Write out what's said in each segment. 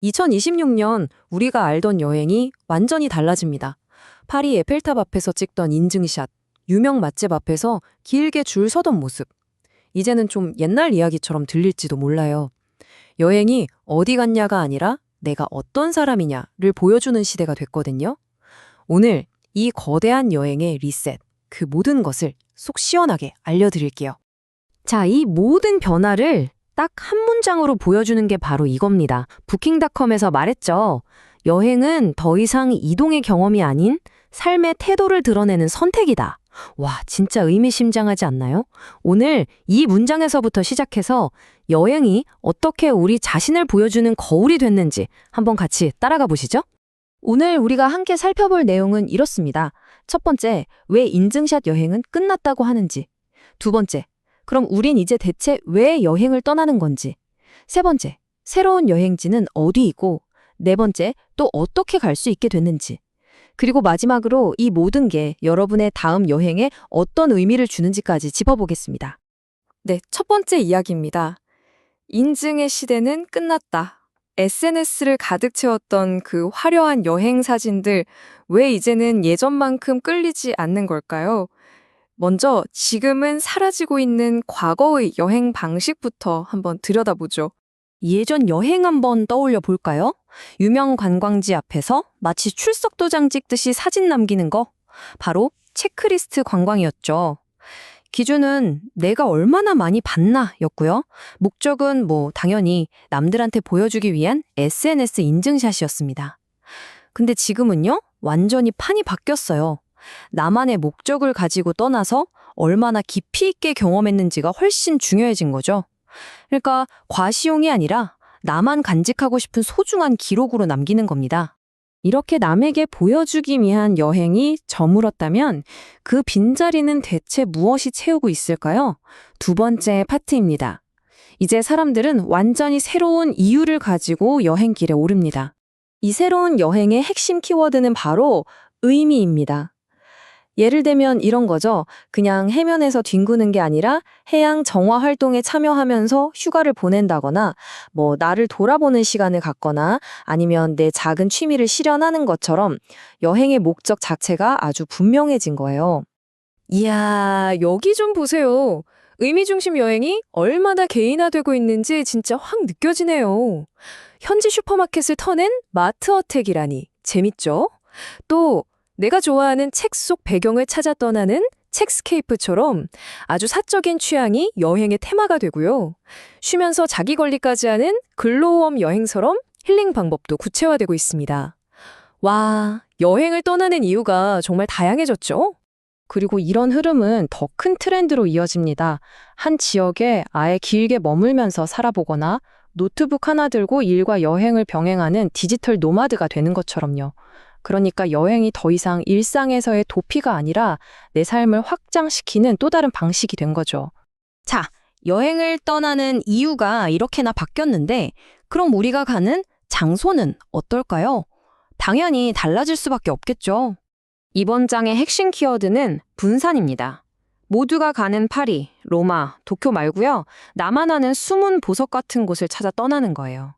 2026년 우리가 알던 여행이 완전히 달라집니다. 파리 에펠탑 앞에서 찍던 인증샷, 유명 맛집 앞에서 길게 줄 서던 모습. 이제는 좀 옛날 이야기처럼 들릴지도 몰라요. 여행이 어디 갔냐가 아니라 내가 어떤 사람이냐를 보여주는 시대가 됐거든요. 오늘 이 거대한 여행의 리셋, 그 모든 것을 속 시원하게 알려드릴게요. 자, 이 모든 변화를 딱 한 문장으로 보여주는 게 바로 이겁니다. 부킹닷컴에서 말했죠. 여행은 더 이상 이동의 경험이 아닌 삶의 태도를 드러내는 선택이다. 와, 진짜 의미심장하지 않나요? 오늘 이 문장에서부터 시작해서 여행이 어떻게 우리 자신을 보여주는 거울이 됐는지 한번 같이 따라가 보시죠. 오늘 우리가 함께 살펴볼 내용은 이렇습니다. 첫 번째, 왜 인증샷 여행은 끝났다고 하는지. 두 번째, 그럼 우린 이제 대체 왜 여행을 떠나는 건지. 세 번째, 새로운 여행지는 어디이고. 네 번째, 또 어떻게 갈 수 있게 됐는지. 그리고 마지막으로 이 모든 게 여러분의 다음 여행에 어떤 의미를 주는지까지 짚어보겠습니다. 네, 첫 번째 이야기입니다. 인증의 시대는 끝났다. SNS를 가득 채웠던 그 화려한 여행 사진들, 왜 이제는 예전만큼 끌리지 않는 걸까요? 먼저 지금은 사라지고 있는 과거의 여행 방식부터 한번 들여다보죠. 예전 여행 한번 떠올려 볼까요? 유명 관광지 앞에서 마치 출석 도장 찍듯이 사진 남기는 거. 바로 체크리스트 관광이었죠. 기준은 내가 얼마나 많이 봤나 였고요. 목적은 당연히 남들한테 보여주기 위한 SNS 인증샷이었습니다. 근데 지금은요? 완전히 판이 바뀌었어요. 나만의 목적을 가지고 떠나서 얼마나 깊이 있게 경험했는지가 훨씬 중요해진 거죠. 그러니까 과시용이 아니라 나만 간직하고 싶은 소중한 기록으로 남기는 겁니다. 이렇게 남에게 보여주기 위한 여행이 저물었다면 그 빈자리는 대체 무엇이 채우고 있을까요? 두 번째 파트입니다. 이제 사람들은 완전히 새로운 이유를 가지고 여행길에 오릅니다. 이 새로운 여행의 핵심 키워드는 바로 의미입니다. 예를 들면 이런 거죠. 그냥 해면에서 뒹구는 게 아니라 해양 정화 활동에 참여하면서 휴가를 보낸다거나 나를 돌아보는 시간을 갖거나 아니면 내 작은 취미를 실현하는 것처럼 여행의 목적 자체가 아주 분명해진 거예요. 이야, 여기 좀 보세요. 의미 중심 여행이 얼마나 개인화되고 있는지 진짜 확 느껴지네요. 현지 슈퍼마켓을 터낸 마트어택이라니 재밌죠? 또 내가 좋아하는 책 속 배경을 찾아 떠나는 책스케이프처럼 아주 사적인 취향이 여행의 테마가 되고요. 쉬면서 자기 관리까지 하는 글로우엄 여행처럼 힐링 방법도 구체화되고 있습니다. 와, 여행을 떠나는 이유가 정말 다양해졌죠? 그리고 이런 흐름은 더 큰 트렌드로 이어집니다. 한 지역에 아예 길게 머물면서 살아보거나 노트북 하나 들고 일과 여행을 병행하는 디지털 노마드가 되는 것처럼요. 그러니까 여행이 더 이상 일상에서의 도피가 아니라 내 삶을 확장시키는 또 다른 방식이 된 거죠. 자, 여행을 떠나는 이유가 이렇게나 바뀌었는데 그럼 우리가 가는 장소는 어떨까요? 당연히 달라질 수밖에 없겠죠. 이번 장의 핵심 키워드는 분산입니다. 모두가 가는 파리, 로마, 도쿄 말고요. 나만 아는 숨은 보석 같은 곳을 찾아 떠나는 거예요.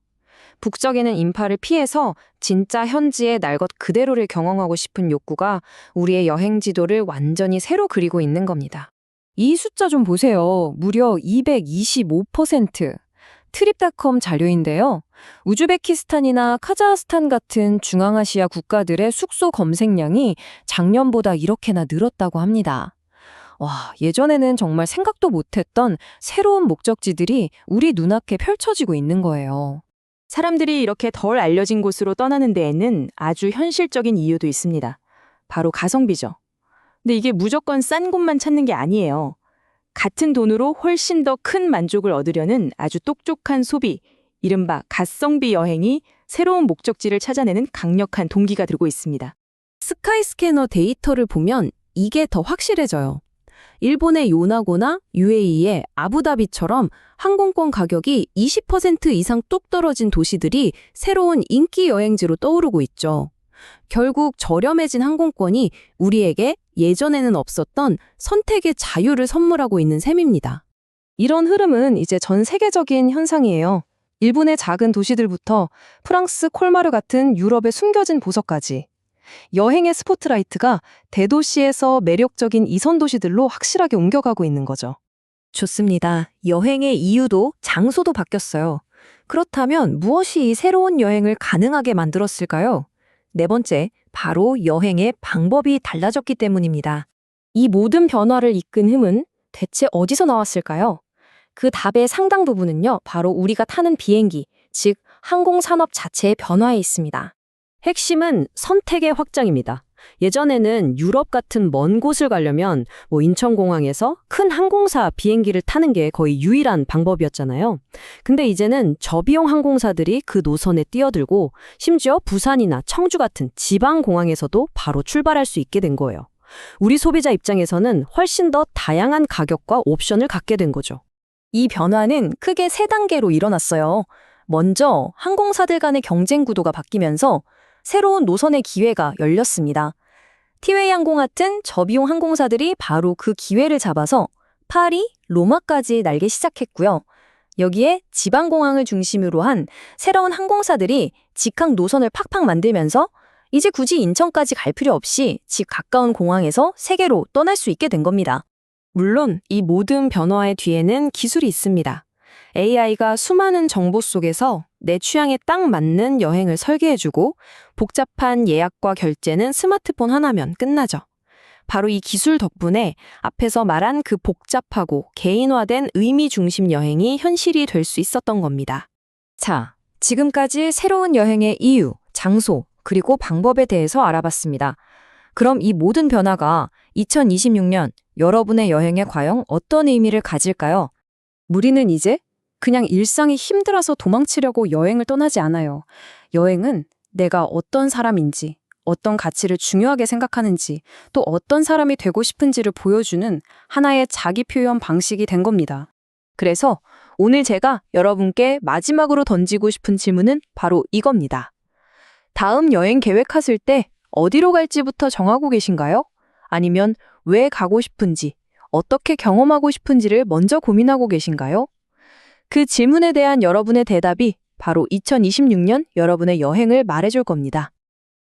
북적이는 인파를 피해서 진짜 현지의 날 것 그대로를 경험하고 싶은 욕구가 우리의 여행 지도를 완전히 새로 그리고 있는 겁니다. 이 숫자 좀 보세요. 무려 225%. 트립닷컴 자료인데요. 우즈베키스탄이나 카자흐스탄 같은 중앙아시아 국가들의 숙소 검색량이 작년보다 이렇게나 늘었다고 합니다. 와, 예전에는 정말 생각도 못했던 새로운 목적지들이 우리 눈앞에 펼쳐지고 있는 거예요. 사람들이 이렇게 덜 알려진 곳으로 떠나는 데에는 아주 현실적인 이유도 있습니다. 바로 가성비죠. 근데 이게 무조건 싼 곳만 찾는 게 아니에요. 같은 돈으로 훨씬 더 큰 만족을 얻으려는 아주 똑똑한 소비, 이른바 가성비 여행이 새로운 목적지를 찾아내는 강력한 동기가 되고 있습니다. 스카이스캐너 데이터를 보면 이게 더 확실해져요. 일본의 요나고나 UAE의 아부다비처럼 항공권 가격이 20% 이상 뚝 떨어진 도시들이 새로운 인기 여행지로 떠오르고 있죠. 결국 저렴해진 항공권이 우리에게 예전에는 없었던 선택의 자유를 선물하고 있는 셈입니다. 이런 흐름은 이제 전 세계적인 현상이에요. 일본의 작은 도시들부터 프랑스 콜마르 같은 유럽의 숨겨진 보석까지. 여행의 스포트라이트가 대도시에서 매력적인 이선 도시들로 확실하게 옮겨가고 있는 거죠. 좋습니다. 여행의 이유도 장소도 바뀌었어요. 그렇다면 무엇이 이 새로운 여행을 가능하게 만들었을까요? 네 번째, 바로 여행의 방법이 달라졌기 때문입니다. 이 모든 변화를 이끈 힘은 대체 어디서 나왔을까요? 그 답의 상당 부분은요, 바로 우리가 타는 비행기, 즉 항공산업 자체의 변화에 있습니다. 핵심은 선택의 확장입니다. 예전에는 유럽 같은 먼 곳을 가려면 인천공항에서 큰 항공사 비행기를 타는 게 거의 유일한 방법이었잖아요. 근데 이제는 저비용 항공사들이 그 노선에 뛰어들고 심지어 부산이나 청주 같은 지방공항에서도 바로 출발할 수 있게 된 거예요. 우리 소비자 입장에서는 훨씬 더 다양한 가격과 옵션을 갖게 된 거죠. 이 변화는 크게 세 단계로 일어났어요. 먼저 항공사들 간의 경쟁 구도가 바뀌면서 새로운 노선의 기회가 열렸습니다. 티웨이 항공 같은 저비용 항공사들이 바로 그 기회를 잡아서 파리, 로마까지 날기 시작했고요. 여기에 지방공항을 중심으로 한 새로운 항공사들이 직항 노선을 팍팍 만들면서 이제 굳이 인천까지 갈 필요 없이 집 가까운 공항에서 세계로 떠날 수 있게 된 겁니다. 물론 이 모든 변화의 뒤에는 기술이 있습니다. AI가 수많은 정보 속에서 내 취향에 딱 맞는 여행을 설계해주고 복잡한 예약과 결제는 스마트폰 하나면 끝나죠. 바로 이 기술 덕분에 앞에서 말한 그 복잡하고 개인화된 의미 중심 여행이 현실이 될 수 있었던 겁니다. 자, 지금까지 새로운 여행의 이유, 장소, 그리고 방법에 대해서 알아봤습니다. 그럼 이 모든 변화가 2026년 여러분의 여행에 과연 어떤 의미를 가질까요? 우리는 이제 그냥 일상이 힘들어서 도망치려고 여행을 떠나지 않아요. 여행은 내가 어떤 사람인지, 어떤 가치를 중요하게 생각하는지, 또 어떤 사람이 되고 싶은지를 보여주는 하나의 자기 표현 방식이 된 겁니다. 그래서 오늘 제가 여러분께 마지막으로 던지고 싶은 질문은 바로 이겁니다. 다음 여행 계획하실 때 어디로 갈지부터 정하고 계신가요? 아니면 왜 가고 싶은지, 어떻게 경험하고 싶은지를 먼저 고민하고 계신가요? 그 질문에 대한 여러분의 대답이 바로 2026년 여러분의 여행을 말해줄 겁니다.